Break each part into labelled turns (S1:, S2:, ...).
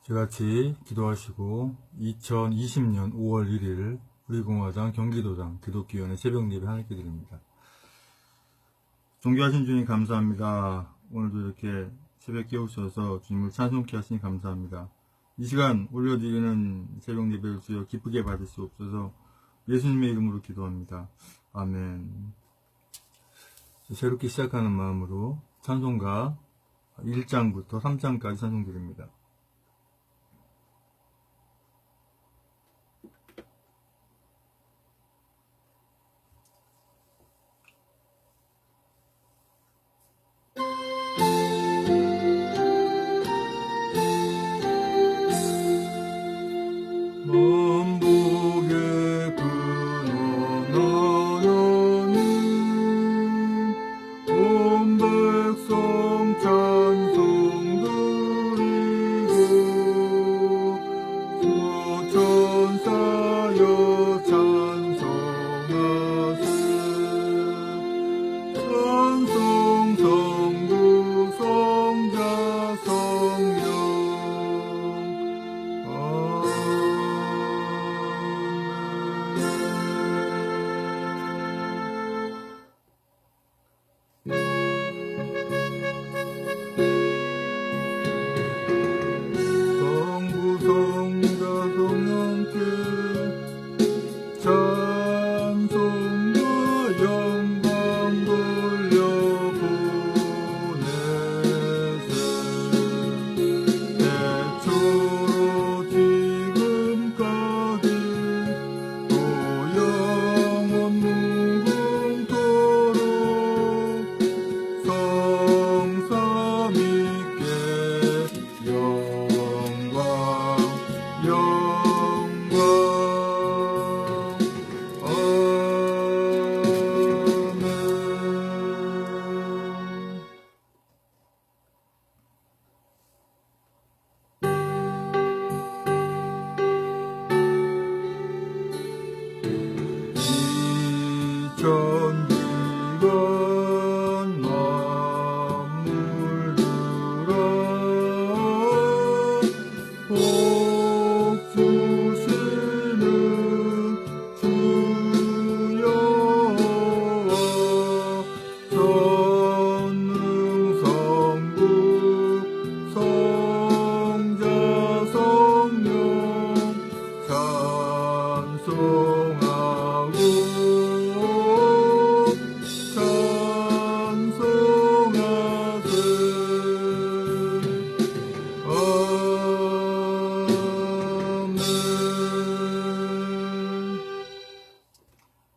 S1: 저같이 기도하시고 2020년 5월 1일 우리공화당 경기도당 기독교위원회 새벽 예배 하나님께 드립니다. 존귀하신 주님 감사합니다. 오늘도 이렇게 새벽 깨우셔서 주님을 찬송케 하시니 감사합니다. 이 시간 올려드리는 새벽 예배를 주여 기쁘게 받을 수 없어서 예수님의 이름으로 기도합니다. 아멘. 새롭게 시작하는 마음으로 찬송가 1장부터 3장까지 찬송드립니다.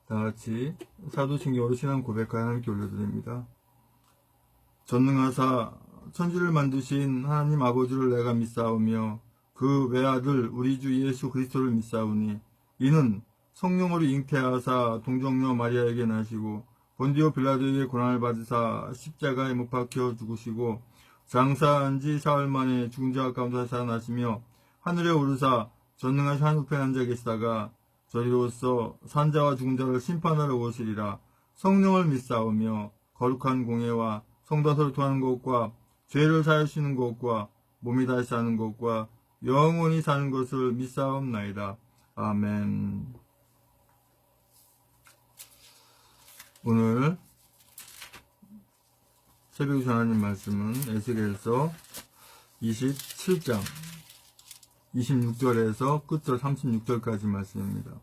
S1: 다같이 사도신경으로 신앙 고백하여 하나님께 올려드립니다. 전능하사 천지를 만드신 하나님 아버지를 내가 믿사오며 그 외아들 우리 주 예수 그리스도를 믿사오니 이는 성령으로 잉태하사 동정녀 마리아에게 나시고 본디오 빌라도에게 고난을 받으사 십자가에 못 박혀 죽으시고 장사한 지 사흘 만에 죽은 자 가운데 살아나시며 하늘에 오르사 전능하신 한우편에 앉아 계시다가 저리로서 산자와 죽은 자를 심판하러 오시리라. 성령을 믿사오며 거룩한 공예와 성도서를 통하는 것과 죄를 사하시는 것과 몸이 다시 사는 것과 영원히 사는 것을 믿사옵나이다. 아멘. 오늘 새벽 하나님 말씀은 에스겔서 27장 26절에서 끝절 36절까지 말씀입니다.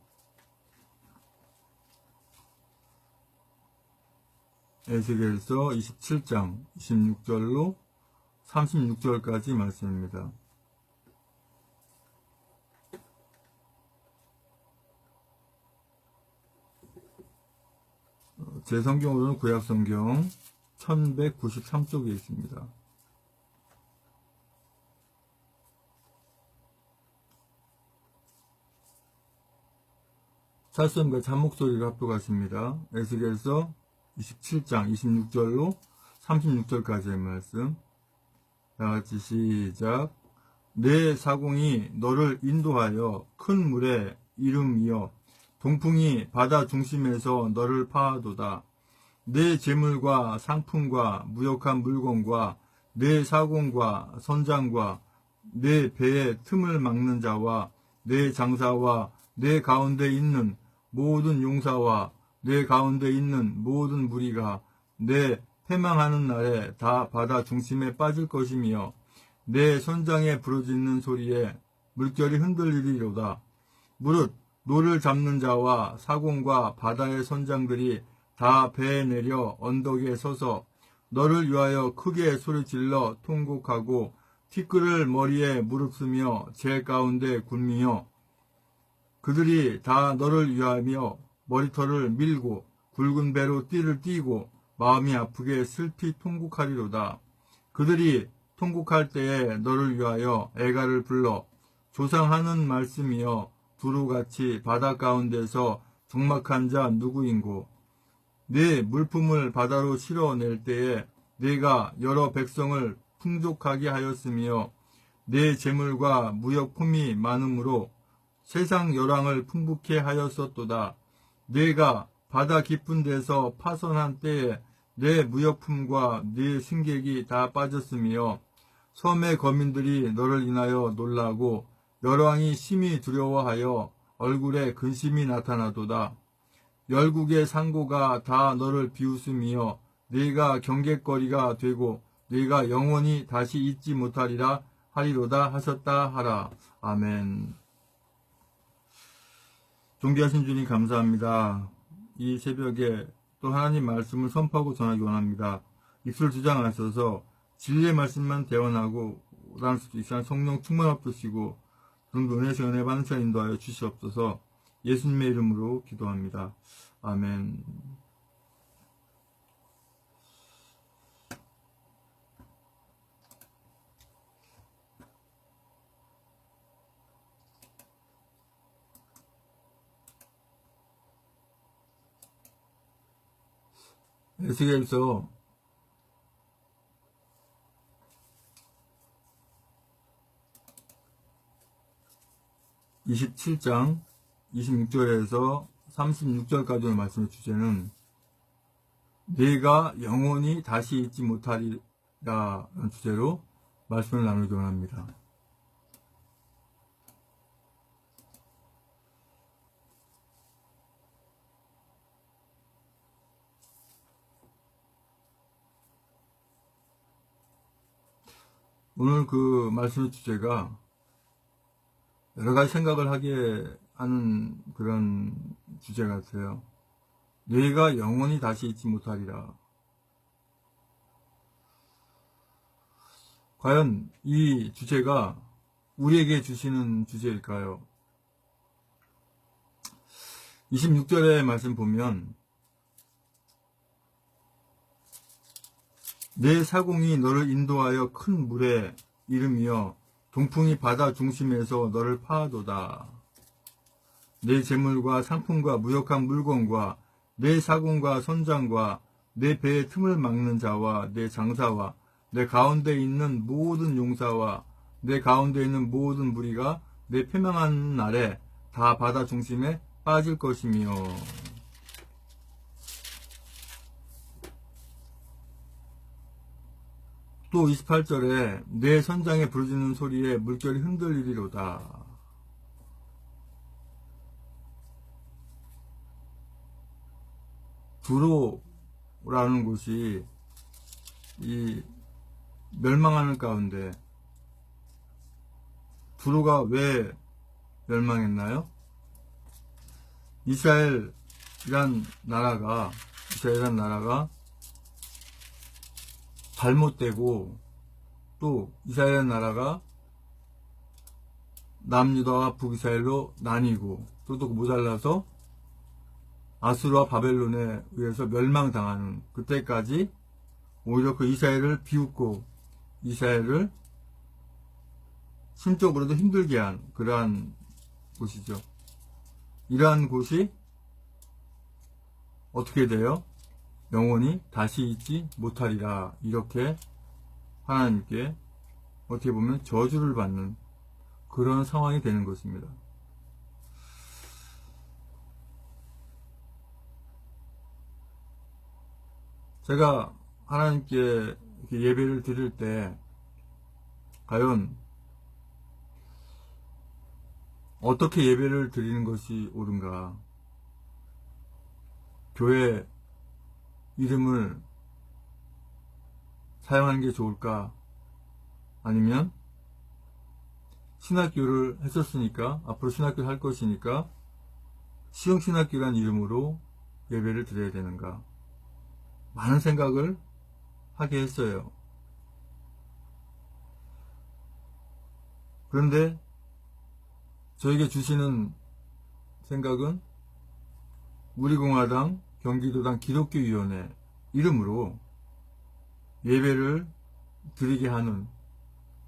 S1: 에스겔서 27장 26절로 36절까지 말씀입니다. 제 성경으로는 구약성경 1193쪽에 있습니다. 찰성과 참목소리가 합독하십니다. 에스겔서 27장 26절로 36절까지의 말씀. 다같이 시작. 내 사공이 너를 인도하여 큰 물에 이름이여 동풍이 바다 중심에서 너를 파하도다. 내 재물과 상품과 무역한 물건과 내 사공과 선장과 내 배의 틈을 막는 자와 내 장사와 내 가운데 있는 모든 용사와 내 가운데 있는 모든 무리가 내 패망하는 날에 다 바다 중심에 빠질 것이며 내 선장에 부르짖는 소리에 물결이 흔들리리로다. 무릇 노를 잡는 자와 사공과 바다의 선장들이 다 배에 내려 언덕에 서서 너를 위하여 크게 소리질러 통곡하고 티끌을 머리에 무릅쓰며 제 가운데 굴미며 그들이 다 너를 위하며 머리털을 밀고 굵은 배로 띠를 띠고 마음이 아프게 슬피 통곡하리로다. 그들이 통곡할 때에 너를 위하여 애가를 불러 조상하는 말씀이여 두루같이 바다 가운데서 적막한 자 누구인고 네 물품을 바다로 실어낼 때에 네가 여러 백성을 풍족하게 하였으며 내 재물과 무역품이 많으므로 세상 열왕을 풍부케 하였었도다. 네가 바다 깊은 데서 파선한 때에 내 무역품과 네 승객이 다 빠졌으며 섬의 거민들이 너를 인하여 놀라고 열왕이 심히 두려워하여 얼굴에 근심이 나타나도다. 열국의 상고가 다 너를 비웃으며 네가 경객거리가 되고 네가 영원히 다시 잊지 못하리라 하리로다 하셨다 하라. 아멘. 존귀하신 주님 감사합니다. 이 새벽에 또 하나님 말씀을 선포하고 전하기 원합니다. 입술 주장하셔서 진리의 말씀만 대언하고 나눌 수 있는 성령 충만 없으시고 그런 은혜에서 은혜 받는 시간 인도하여 주시옵소서. 예수님의 이름으로 기도합니다. 아멘. 에스겔서 27장 26절에서 36절까지의 말씀의 주제는 내가 영원히 다시 잊지 못하리라 라는 주제로 말씀을 나누기 원합니다. 오늘 그 말씀의 주제가 여러 가지 생각을 하게 하는 그런 주제 같아요. 너희가 영원히 다시 잊지 못하리라. 과연 이 주제가 우리에게 주시는 주제일까요? 26절의 말씀 보면 내 사공이 너를 인도하여 큰 물에 이르며 동풍이 바다 중심에서 너를 파하도다. 내 재물과 상품과 무역한 물건과 내 사공과 선장과 내 배의 틈을 막는 자와 내 장사와 내 가운데 있는 모든 용사와 내 가운데 있는 모든 무리가 내 패망한 날에 다 바다 중심에 빠질 것이며 또 28절에 내 선장에 부르짖는 소리에 물결이 흔들리리로다. 두로라는 곳이 이 멸망하는 가운데 두로가 왜 멸망했나요? 이스라엘이란 나라가 잘못되고 또 이스라엘 나라가 남유다와 북이스라엘로 나뉘고 또 모자라서 아수르와 바벨론에 의해서 멸망당하는 그때까지 오히려 그 이스라엘을 비웃고 이스라엘을 심적으로도 힘들게 한 그러한 곳이죠. 이러한 곳이 어떻게 돼요? 영원히 다시 잊지 못하리라. 이렇게 하나님께 어떻게 보면 저주를 받는 그런 상황이 되는 것입니다. 제가 하나님께 예배를 드릴 때 과연 어떻게 예배를 드리는 것이 옳은가? 교회 이름을 사용하는 게 좋을까? 아니면 신학교를 했었으니까, 앞으로 신학교를 할 것이니까 시흥신학교란 이름으로 예배를 드려야 되는가? 많은 생각을 하게 했어요. 그런데 저에게 주시는 생각은 우리공화당 경기도당 기독교위원회 이름으로 예배를 드리게 하는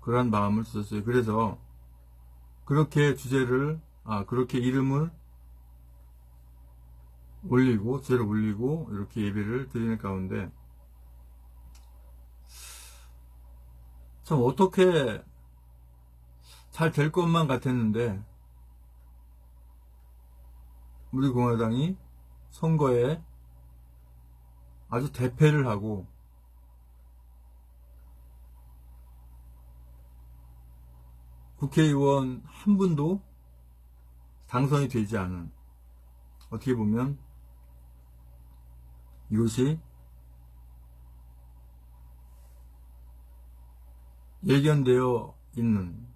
S1: 그러한 마음을 주셨어요. 그래서 그렇게 그렇게 이름을 올리고, 주제를 올리고, 이렇게 예배를 드리는 가운데, 참 어떻게 잘 될 것만 같았는데, 우리 공화당이 선거에 아주 대패를 하고, 국회의원 한 분도 당선이 되지 않은, 어떻게 보면 이것이 예견되어 있는,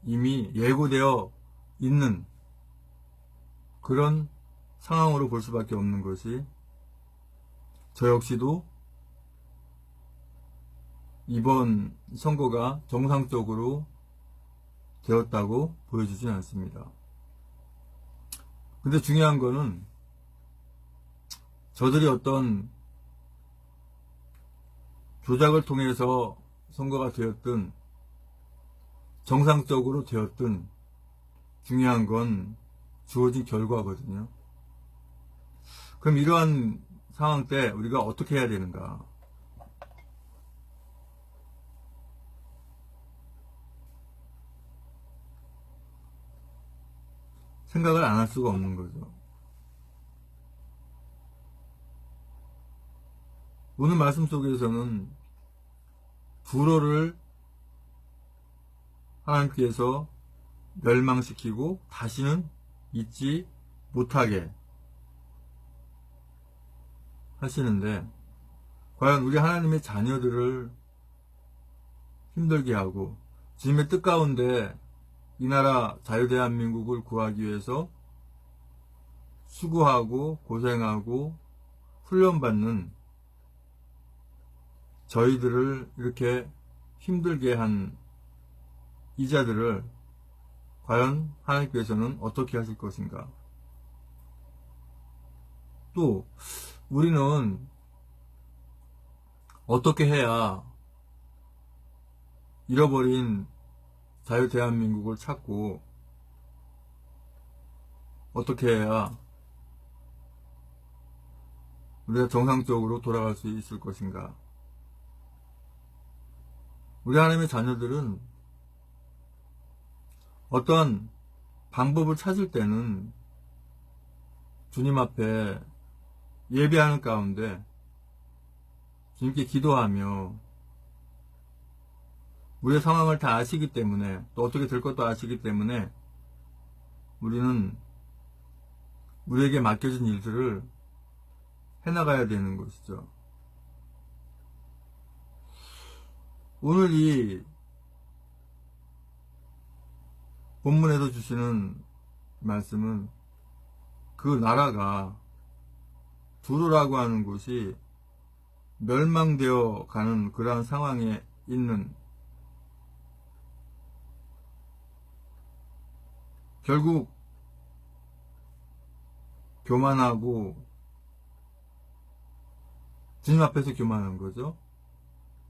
S1: 이미 예고되어 있는 그런 상황으로 볼 수밖에 없는 것이, 저 역시도 이번 선거가 정상적으로 되었다고 보여주진 않습니다. 근데 중요한 거는 저들이 어떤 조작을 통해서 선거가 되었든 정상적으로 되었든 중요한 건 주어진 결과거든요. 그럼 이러한 상황 때 우리가 어떻게 해야 되는가? 생각을 안 할 수가 없는 거죠. 오늘 말씀 속에서는 불어를 하나님께서 멸망시키고 다시는 잊지 못하게 하시는데, 과연 우리 하나님의 자녀들을 힘들게 하고 주님의 뜻 가운데 이 나라 자유대한민국을 구하기 위해서 수고하고 고생하고 훈련받는 저희들을 이렇게 힘들게 한 이자들을 과연 하나님께서는 어떻게 하실 것인가? 또 우리는 어떻게 해야 잃어버린 자유대한민국을 찾고, 어떻게 해야 우리가 정상적으로 돌아갈 수 있을 것인가? 우리 하나님의 자녀들은 어떤 방법을 찾을 때는 주님 앞에 예배하는 가운데 주님께 기도하며, 우리의 상황을 다 아시기 때문에, 또 어떻게 될 것도 아시기 때문에 우리는 우리에게 맡겨진 일들을 해나가야 되는 것이죠. 오늘 이 본문에서 주시는 말씀은 그 나라가, 두로라고 하는 곳이 멸망되어 가는 그러한 상황에 있는, 결국 교만하고, 주님 앞에서 교만한 거죠.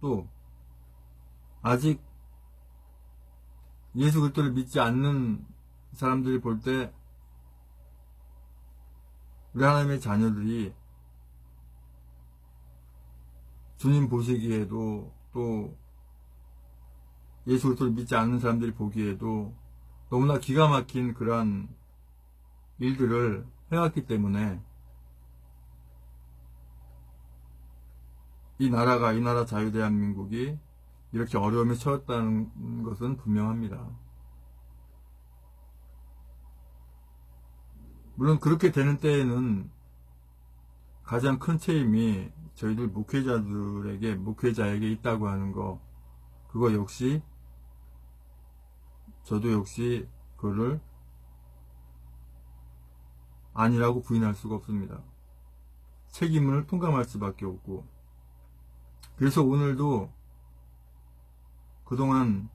S1: 또 아직 예수 그리스도를 믿지 않는 사람들이 볼 때 우리 하나님의 자녀들이 주님 보시기에도, 또 예수 그리스도를 믿지 않는 사람들이 보기에도 너무나 기가 막힌 그러한 일들을 해왔기 때문에 이 나라 자유대한민국이 이렇게 어려움에 처했다는 것은 분명합니다. 물론 그렇게 되는 때에는 가장 큰 책임이 저희들 목회자에게 있다고 하는 거, 그거 역시 저도 역시 그거를 아니라고 부인할 수가 없습니다. 책임을 통감할 수밖에 없고, 그래서 오늘도 그동안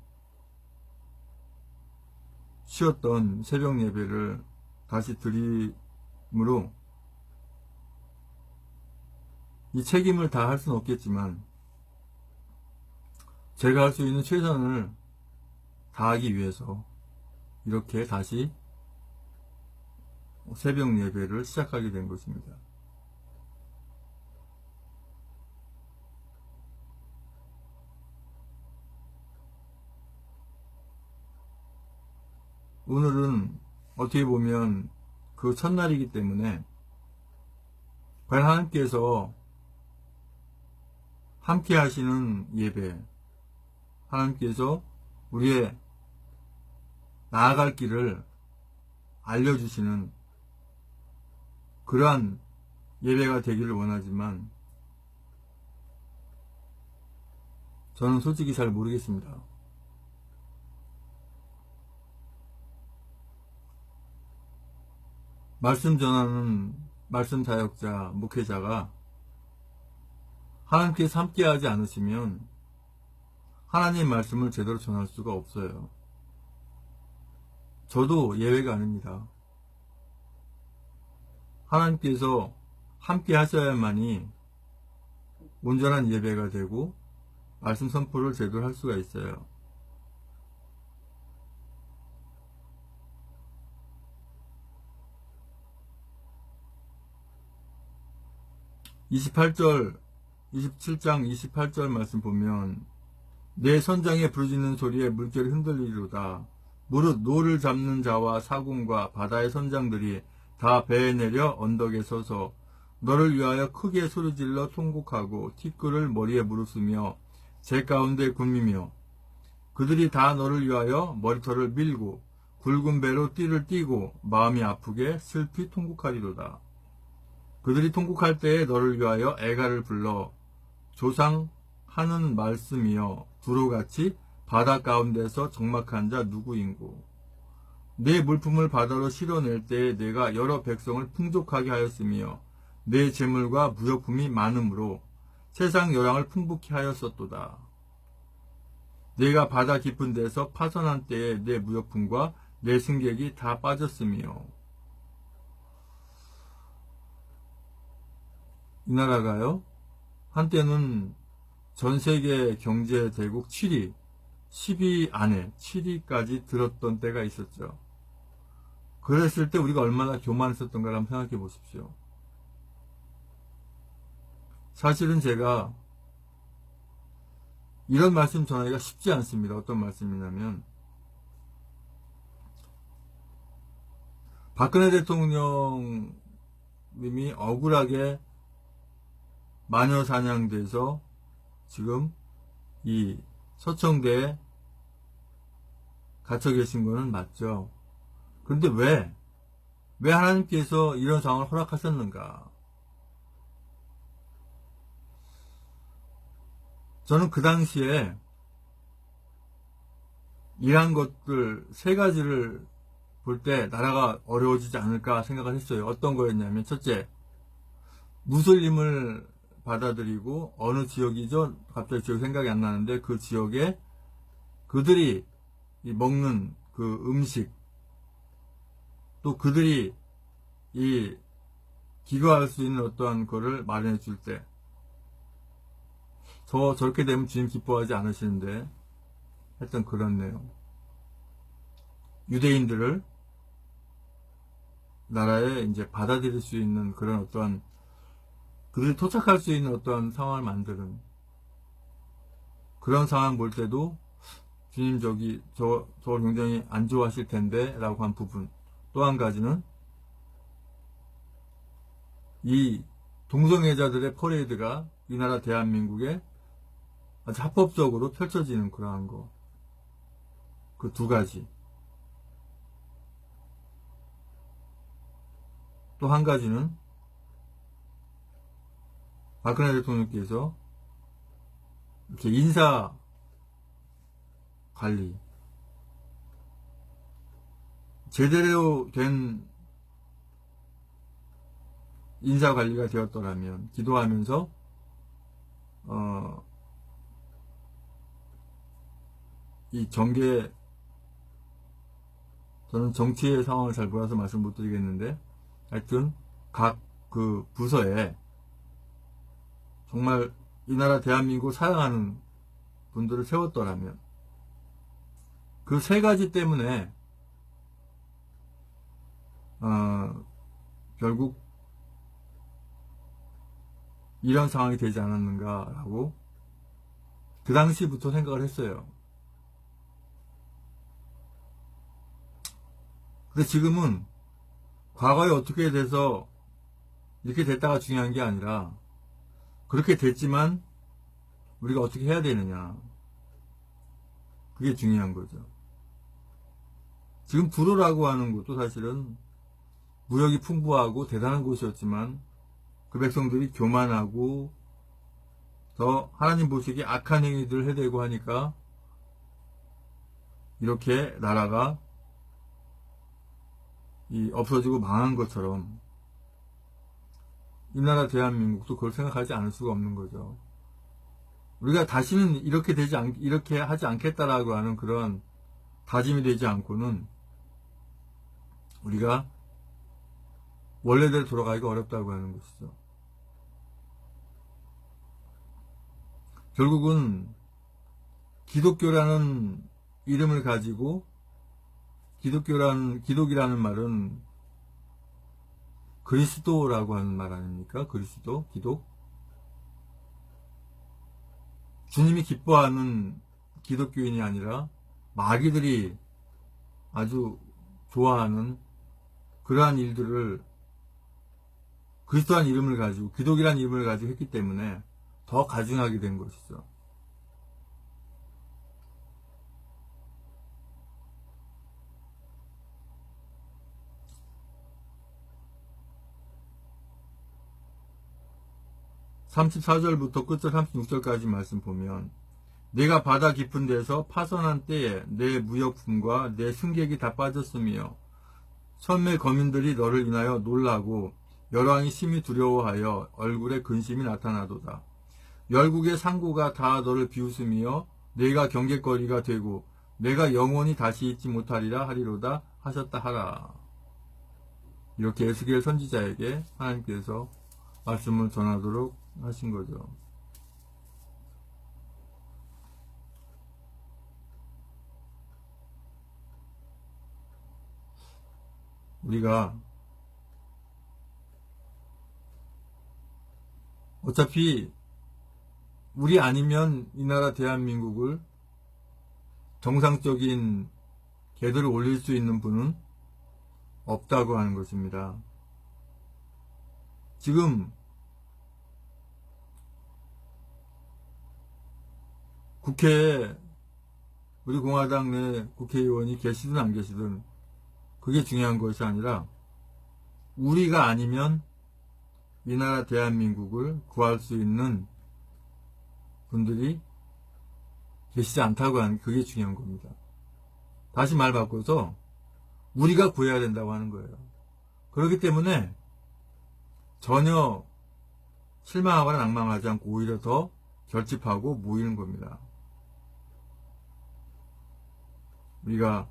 S1: 쉬었던 새벽 예배를 다시 드림으로, 이 책임을 다 할 수는 없겠지만 제가 할 수 있는 최선을 다하기 위해서 이렇게 다시 새벽 예배를 시작하게 된 것입니다. 오늘은 어떻게 보면 그 첫날이기 때문에 과연 하나님께서 함께 하시는 예배, 하나님께서 우리의 나아갈 길을 알려주시는 그러한 예배가 되기를 원하지만 저는 솔직히 잘 모르겠습니다. 말씀 전하는 말씀 사역자, 목회자가 하나님께서 함께하지 않으시면 하나님의 말씀을 제대로 전할 수가 없어요. 저도 예외가 아닙니다. 하나님께서 함께 하셔야만이 온전한 예배가 되고 말씀 선포를 제대로 할 수가 있어요. (28절) 27장 28절 말씀 보면 내 선장에 부르짖는 소리에 물결이 흔들리리로다. 무릇 노를 잡는 자와 사공과 바다의 선장들이 다 배에 내려 언덕에 서서 너를 위하여 크게 소리질러 통곡하고 티끌을 머리에 무르쓰며 제 가운데 굶으며 그들이 다 너를 위하여 머리털을 밀고 굵은 배로 띠를 띠고 마음이 아프게 슬피 통곡하리로다. 그들이 통곡할 때에 너를 위하여 애가를 불러 조상하는 말씀이여 두로같이 바다 가운데서 적막한 자 누구인고 내 물품을 바다로 실어낼 때에 내가 여러 백성을 풍족하게 하였으며 내 재물과 무역품이 많으므로 세상 여랑을 풍부케 하였었도다. 내가 바다 깊은 데서 파선한 때에 내 무역품과 내 승객이 다 빠졌으며 이 나라가요 한때는 전세계 경제대국 7위 10위 안에 7위까지 들었던 때가 있었죠. 그랬을 때 우리가 얼마나 교만했었던가를 한번 생각해 보십시오. 사실은 제가 이런 말씀 전하기가 쉽지 않습니다. 어떤 말씀이냐면 박근혜 대통령님이 억울하게 마녀 사냥돼서 지금 이 서청대에 갇혀 계신 거는 맞죠. 그런데 왜 하나님께서 이런 상황을 허락하셨는가? 저는 그 당시에 이러한 것들 세 가지를 볼 때 나라가 어려워지지 않을까 생각을 했어요. 어떤 거였냐면 첫째, 무슬림을 받아들이고 어느 지역이죠? 갑자기 지역 생각이 안 나는데 그 지역에 그들이 먹는 그 음식 또 그들이 이 기거할 수 있는 어떠한 거를 마련해 줄 때 저렇게 되면 주님 기뻐하지 않으시는데 하여튼 그런 내용. 유대인들을 나라에 이제 받아들일 수 있는 그런 어떠한 그들이 토착할 수 있는 어떠한 상황을 만드는 그런 상황 볼 때도 주님 저걸 굉장히 안 좋아하실 텐데 라고 한 부분. 또 한 가지는 이 동성애자들의 퍼레이드가 이 나라 대한민국에 아주 합법적으로 펼쳐지는 그러한 거. 그 두 가지. 또 한 가지는 박근혜 대통령께서 이렇게 인사 관리 제대로 된 인사 관리가 되었더라면 기도하면서 이 정계 저는 정치의 상황을 잘 몰라서 말씀 못 드리겠는데 하여튼 각 그 부서에 정말 이 나라 대한민국을 사랑하는 분들을 세웠더라면 그 세 가지 때문에 결국 이런 상황이 되지 않았는가라고 그 당시부터 생각을 했어요. 근데 지금은 과거에 어떻게 돼서 이렇게 됐다가 중요한 게 아니라 그렇게 됐지만 우리가 어떻게 해야 되느냐, 그게 중요한 거죠. 지금 불어라고 하는 곳도 사실은 무역이 풍부하고 대단한 곳이었지만 그 백성들이 교만하고 더 하나님 보시기에 악한 행위들을 해대고 하니까 이렇게 나라가 없어지고 망한 것처럼 이 나라 대한민국도 그걸 생각하지 않을 수가 없는 거죠. 우리가 다시는 이렇게 하지 않겠다라고 하는 그런 다짐이 되지 않고는 우리가 원래대로 돌아가기가 어렵다고 하는 것이죠. 결국은 기독교라는 이름을 가지고 기독이라는 말은 그리스도라고 하는 말 아닙니까? 그리스도, 기독. 주님이 기뻐하는 기독교인이 아니라 마귀들이 아주 좋아하는 그러한 일들을 그리스도라는 이름을 가지고, 기독이라는 이름을 가지고 했기 때문에 더 가증하게 된 것이죠. (34절부터) 끝절 (36절까지) 말씀 보면, 내가 바다 깊은 데서 파선한 때에 내 무역품과 내 승객이 다 빠졌으며 선매 거민들이 너를 인하여 놀라고 열왕이 심히 두려워하여 얼굴에 근심이 나타나도다. 열국의 상고가 다 너를 비웃으며 내가 경계거리가 되고 내가 영원히 다시 잊지 못하리라 하리로다 하셨다 하라. 이렇게 에스겔 선지자에게 하나님께서 말씀을 전하도록 하신 거죠. 우리가 어차피 우리 아니면 이 나라 대한민국을 정상적인 궤도를 올릴 수 있는 분은 없다고 하는 것입니다. 지금 국회에 우리 공화당 내 국회의원이 계시든 안 계시든 그게 중요한 것이 아니라 우리가 아니면 이 나라 대한민국을 구할 수 있는 분들이 계시지 않다고 하는 그게 중요한 겁니다. 다시 말 바꿔서 우리가 구해야 된다고 하는 거예요. 그렇기 때문에 전혀 실망하거나 낭망하지 않고 오히려 더 결집하고 모이는 겁니다. 우리가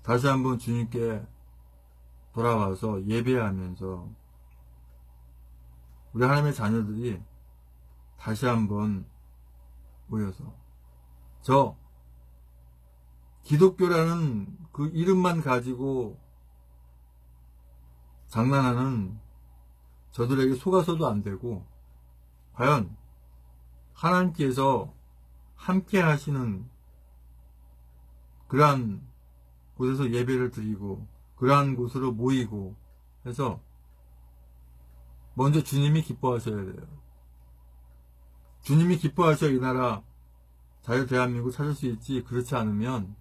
S1: 다시 한번 주님께 돌아와서 예배하면서 우리 하나님의 자녀들이 다시 한번 모여서 저 기독교라는 그 이름만 가지고 장난하는 저들에게 속아서도 안 되고, 과연 하나님께서 함께 하시는 그러한 곳에서 예배를 드리고 그러한 곳으로 모이고 해서 먼저 주님이 기뻐하셔야 돼요. 주님이 기뻐하셔야 이 나라 자유 대한민국 찾을 수 있지, 그렇지 않으면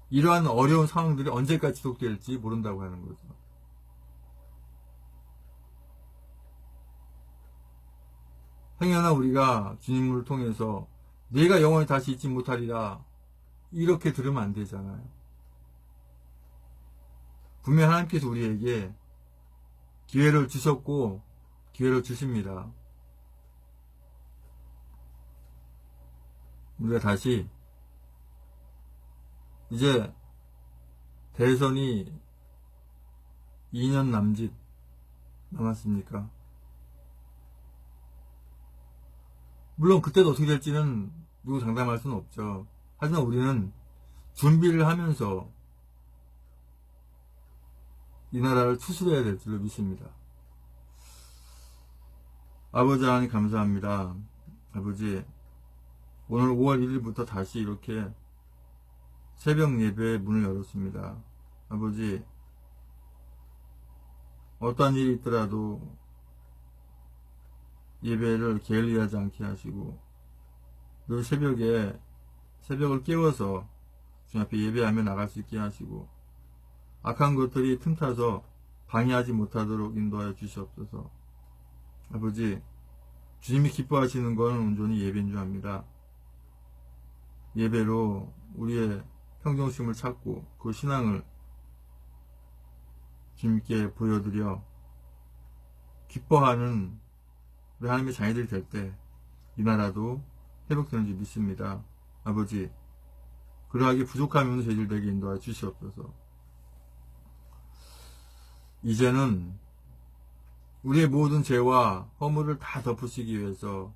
S1: 이러한 어려운 상황들이 언제까지 지속될지 모른다고 하는 거죠. 행여나 우리가 주님을 통해서 내가 영원히 다시 잊지 못하리라 이렇게 들으면 안 되잖아요. 분명 하나님께서 우리에게 기회를 주셨고 기회를 주십니다. 우리가 다시 이제 대선이 2년 남짓 남았습니까? 물론 그때도 어떻게 될지는 누구 장담할 수는 없죠. 하지만 우리는 준비를 하면서 이 나라를 추스려야 될 줄로 믿습니다. 아버지 하나님 감사합니다. 아버지, 오늘 5월 1일부터 다시 이렇게 새벽 예배의 문을 열었습니다. 아버지, 어떠한 일이 있더라도 예배를 게을리하지 않게 하시고 늘 새벽을 깨워서 주님 앞에 예배하며 나갈 수 있게 하시고 악한 것들이 틈타서 방해하지 못하도록 인도하여 주시옵소서. 아버지, 주님이 기뻐하시는 것은 온전히 예배인 줄 압니다. 예배로 우리의 평정심을 찾고 그 신앙을 주님께 보여드려 기뻐하는 우리 하나님의 자녀들이 될 때 이 나라도 회복되는 줄 믿습니다. 아버지, 그러하게 부족하면 저희들에게 인도하여 주시옵소서. 이제는 우리의 모든 죄와 허물을 다 덮으시기 위해서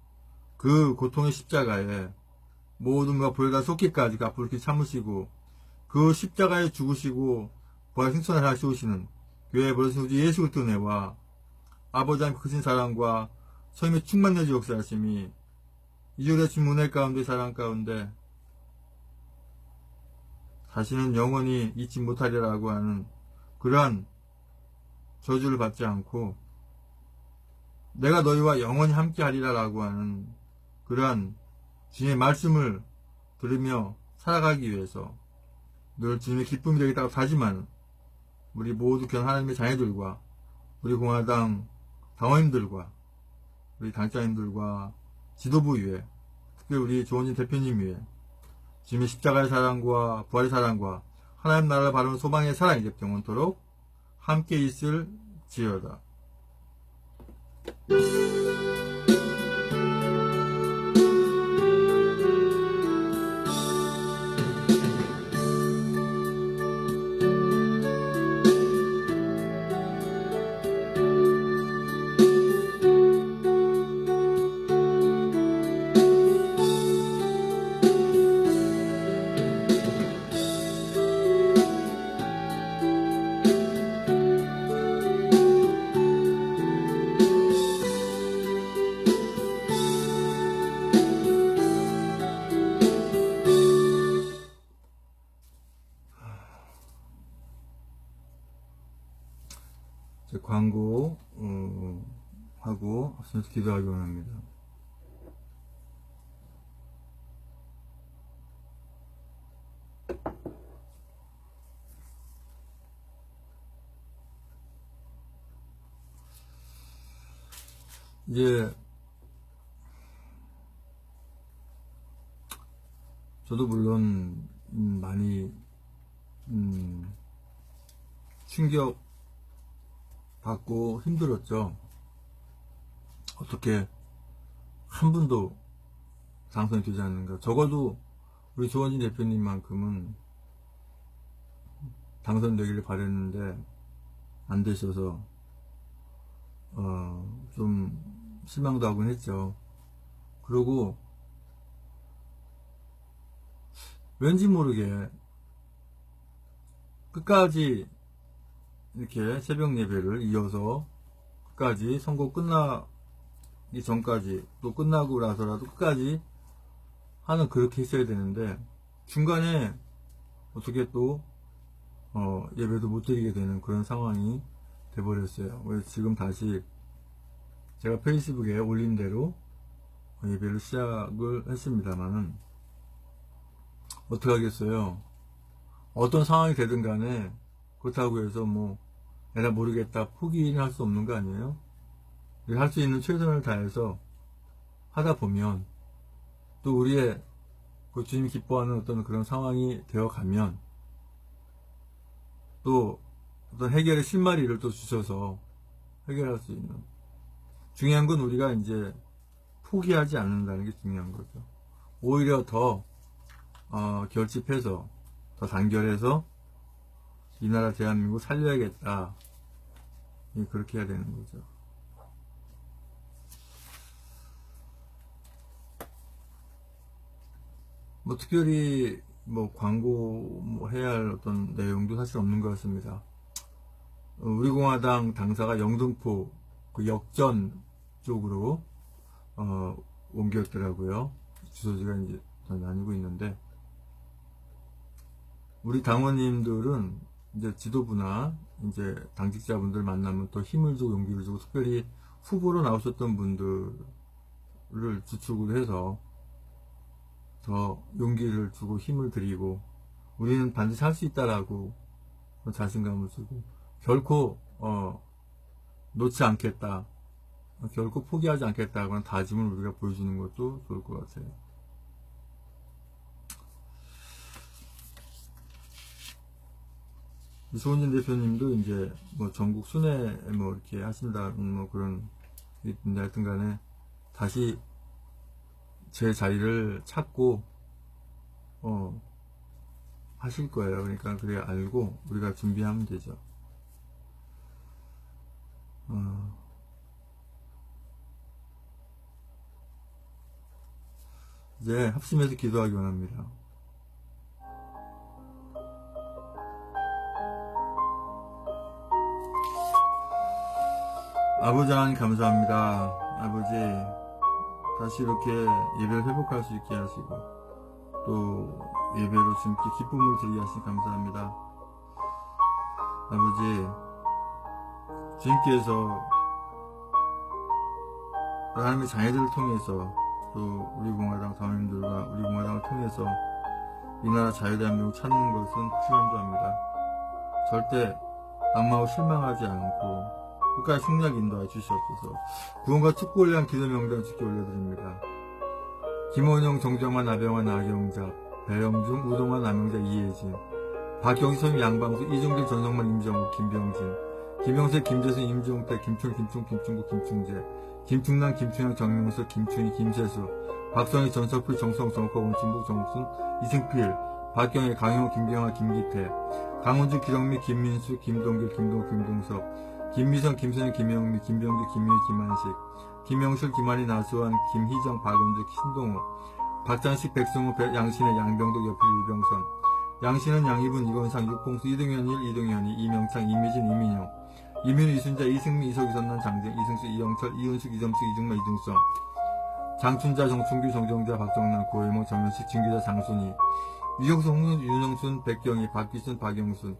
S1: 그 고통의 십자가에 모든 것과 보여다 쏟기까지 앞으로 이렇게 참으시고 그 십자가에 죽으시고 부활 생천을 하시오시는 교회의 버리신 우리 예수 그리스도 은혜와 아버지 하나님 크신 사랑과 성령의 충만내주 역사하심이 이주의 주님 은혜 가운데 사랑 가운데 다시는 영원히 잊지 못하리라고 하는 그러한 저주를 받지 않고 내가 너희와 영원히 함께하리라 라고 하는 그러한 주님의 말씀을 들으며 살아가기 위해서 늘 주님의 기쁨이 되겠다고 다짐하는 우리 모두 귀한 하나님의 자녀들과 우리 공화당 당원님들과 우리 당자님들과 지도부 위에 특별히 우리 조원진 대표님 위에 주님의 십자가의 사랑과 부활의 사랑과 하나님 나라를 바라는 소망의 사랑이 이제 영원토록 함께 있을지어다. 광고 하고 앞서서 기도하기 원합니다. 이제 저도 물론 많이 충격 받고 힘들었죠. 어떻게 한 분도 당선이 되지 않는가. 적어도 우리 조원진 대표님만큼은 당선되기를 바랬는데 안 되셔서 좀 실망도 하곤 했죠. 그리고 왠지 모르게 끝까지 이렇게 새벽 예배를 이어서 끝까지 선거 끝나기 전까지 또 끝나고 나서라도 끝까지 하는 그렇게 했어야 되는데 중간에 어떻게 또 예배도 못 드리게 되는 그런 상황이 돼버렸어요. 그래서 지금 다시 제가 페이스북에 올린 대로 예배를 시작을 했습니다만은 어떡하겠어요. 어떤 상황이 되든 간에 그렇다고 해서 뭐 내가 모르겠다 포기는 할 수 없는 거 아니에요? 할 수 있는 최선을 다해서 하다 보면 또 우리의 그 주님이 기뻐하는 어떤 그런 상황이 되어 가면 또 어떤 해결의 실마리를 또 주셔서 해결할 수 있는, 중요한 건 우리가 이제 포기하지 않는다는 게 중요한 거죠. 오히려 더 결집해서 더 단결해서 이 나라 대한민국 살려야겠다, 그렇게 해야 되는 거죠. 뭐 특별히 뭐 광고 뭐 해야 할 어떤 내용도 사실 없는 것 같습니다. 우리공화당 당사가 영등포 그 역전 쪽으로 옮겼더라고요. 주소지가 이제 나뉘고 있는데, 우리 당원님들은 이제 지도부나 이제 당직자분들 만나면 또 힘을 주고 용기를 주고, 특별히 후보로 나오셨던 분들을 주축으로 해서 더 용기를 주고 힘을 드리고, 우리는 반드시 할 수 있다라고 자신감을 주고, 결코 놓지 않겠다, 결코 포기하지 않겠다는 다짐을 우리가 보여주는 것도 좋을 것 같아요. 이소은진 대표님도 이제 뭐 전국 순회 뭐 이렇게 하신다는 뭐 그런 있는데, 하여튼 간에 다시 제 자리를 찾고 하실 거예요. 그러니까 그래 알고 우리가 준비하면 되죠. 이제 합심해서 기도하기 원합니다. 아버지 하나님 감사합니다. 아버지 다시 이렇게 예배를 회복할 수 있게 하시고, 또 예배로 주님께 기쁨을 드리게 하시니 감사합니다. 아버지, 주님께서 하나님의 자녀들을 통해서, 또 우리 공화당 당원님들과 우리 공화당을 통해서 이 나라 자유대한민국 찾는 것은 확실한 줄 압니다. 절대 악마와 실망하지 않고 끝까지 승리하게 인도하여 주시옵소서. 구원과 축복을 위한 기도 명단 주께 올려드립니다. 김원영, 정정환, 나병환, 나경자, 배영중, 우동환, 남영자, 이혜진, 박경희, 서임, 양방수, 이종길, 전성만, 임정우, 김병진, 김영세, 김재순, 임종태, 김춘, 김충, 김충국, 김충재, 김충남, 김충영, 정명석, 김춘희, 김세수, 박선희, 전석필, 정성, 정커, 원춘국, 정욱순, 이승필, 박경희, 강용호, 김경아, 김기태, 강원주, 기덕미, 김민수, 김동길, 김동욱, 김동석, 김미선, 김선희, 김영미, 김병규, 김유희, 김한식, 김영실, 김한희, 나수환, 김희정, 박은주, 신동호, 박찬식, 백성호, 양신혜, 양병덕, 여필, 유병선, 양신은, 양희분, 이건상, 육봉수, 이동현 1, 이동현 2, 이명창, 이미진, 이민영, 이민우, 이순자, 이승미, 이석, 이선난, 장정, 이승수, 이영철, 이은숙, 이점숙, 이중마, 이중성, 장춘자, 정춘규, 정정자, 박정남, 고혜모, 정현식, 진기자, 장순희, 유경수, 홍윤, 윤영순, 백경희, 박기순, 박영순,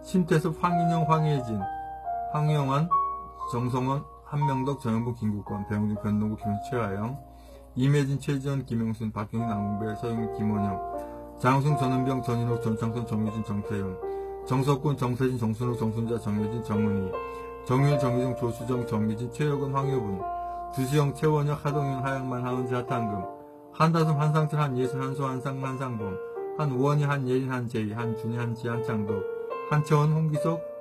S1: 신태섭, 황인영, 황혜진, 황영환, 정성원, 한명덕, 정영국, 김국권, 배영준, 변동국, 최하영, 이매진, 최지원, 김영순, 박경희, 남궁배, 서영희, 김원영, 장승, 전은병, 전인옥, 전창선, 정유진, 정태윤, 정석군, 정세진, 정순욱, 정순자, 정효진, 정은희, 정윤, 정유정, 조수정, 정미진, 최혁은, 황효분, 두수영, 최원혁, 하동윤, 하영만, 하은지, 하탄금, 한다솜, 한상철, 한예순, 한소, 한상, 한상범, 한우원희, 한예린, 한재희, 한준희, 한지, 한창덕, 한채원, 홍기석,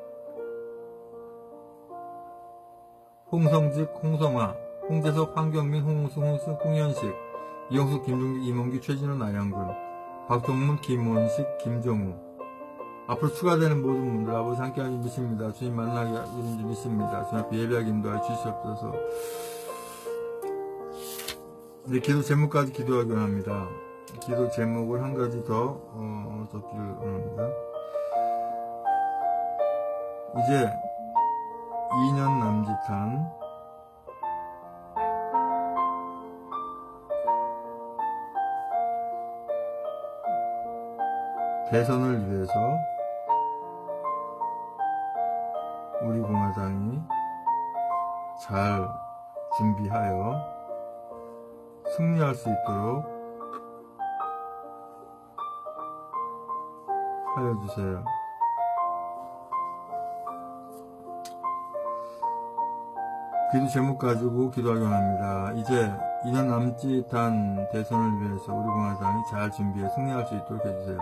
S1: 홍성직, 홍성화, 홍재석, 황경민, 홍홍수, 홍수, 홍현식, 이영숙, 김종기, 이몽기, 최진호, 나영근, 박동문, 김원식, 김정우. 앞으로 추가되는 모든 분들 아버지 함께하기 믿습니다. 주님 만나게 하기 믿습니다. 주님 앞에 예배하기 인도하여 주시옵소서. 이제 기도 제목까지 기도하기 원합니다. 기도 제목을 한 가지 더 적기를 원합니다. 이제 2년 남짓한 대선을 위해서 우리 공화당이 잘 준비하여 승리할 수 있도록 하여 주세요. 기도 제목 가지고 기도하기 원합니다. 이제 2년 남짓한 대선을 위해서 우리 공화당이 잘 준비해 승리할 수 있도록 해주세요.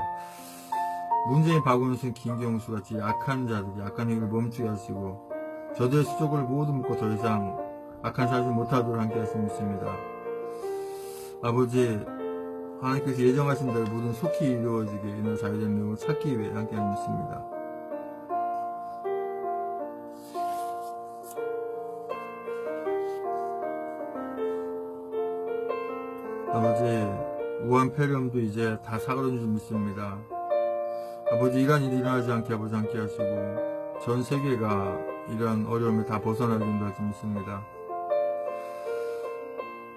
S1: 문재인, 박원순, 김경수 같이 약한 자들, 약한 힘을 멈추게 하시고 저들의 수족을 모두 묶고 더 이상 악한 사지 못하도록 함께 하시면 믿습니다. 아버지, 하나님께서 예정하신 대로 모든 속히 이루어지게 이날 자유된 명을 찾기 위해 함께 하는 믿습니다. 아버지, 우한 폐렴도 이제 다 사그러진 줄 믿습니다. 아버지, 이러한 일이 일어나지 않게 아버지 함께 하시고 전 세계가 이러한 어려움에 다 벗어나게 인도할 줄 믿습니다.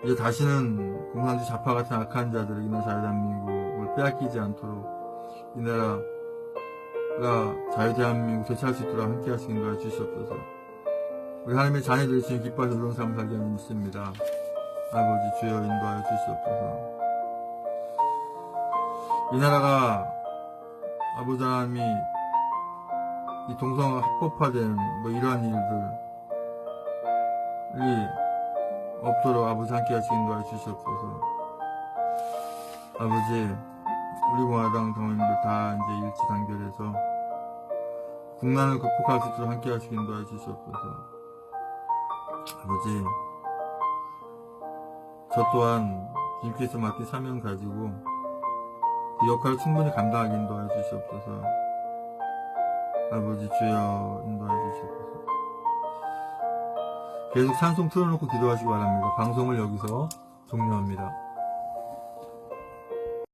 S1: 이제 다시는 공산주의 좌파 같은 악한 자들이 이 나라 자유대한민국을 빼앗기지 않도록 이 나라가 자유대한민국 되찾을 수 있도록 함께 하시기 인도해 주시옵소서. 우리 하나님의 자녀들이 지금 기뻐해서 놀라운 삶을 살게 하는 믿습니다. 아버지 주여 인도하여 주시옵소서. 이 나라가 아버지 하나님이 이 동성애가 합법화된 이러한 일들이 없도록 아버지 함께 하시기 인도하여 주시옵소서. 아버지, 우리 공화당 당원님들 다 이제 일치 단결해서 국난을 극복할 수 있도록 함께 하시기 인도하여 주시옵소서. 아버지, 저 또한 주님께서 맡긴 사명 가지고 그 역할을 충분히 감당하게 인도하여 주시옵소서. 아버지 주여 인도하여 주시옵소서. 계속 찬송 틀어놓고 기도하시기 바랍니다. 방송을 여기서 종료합니다.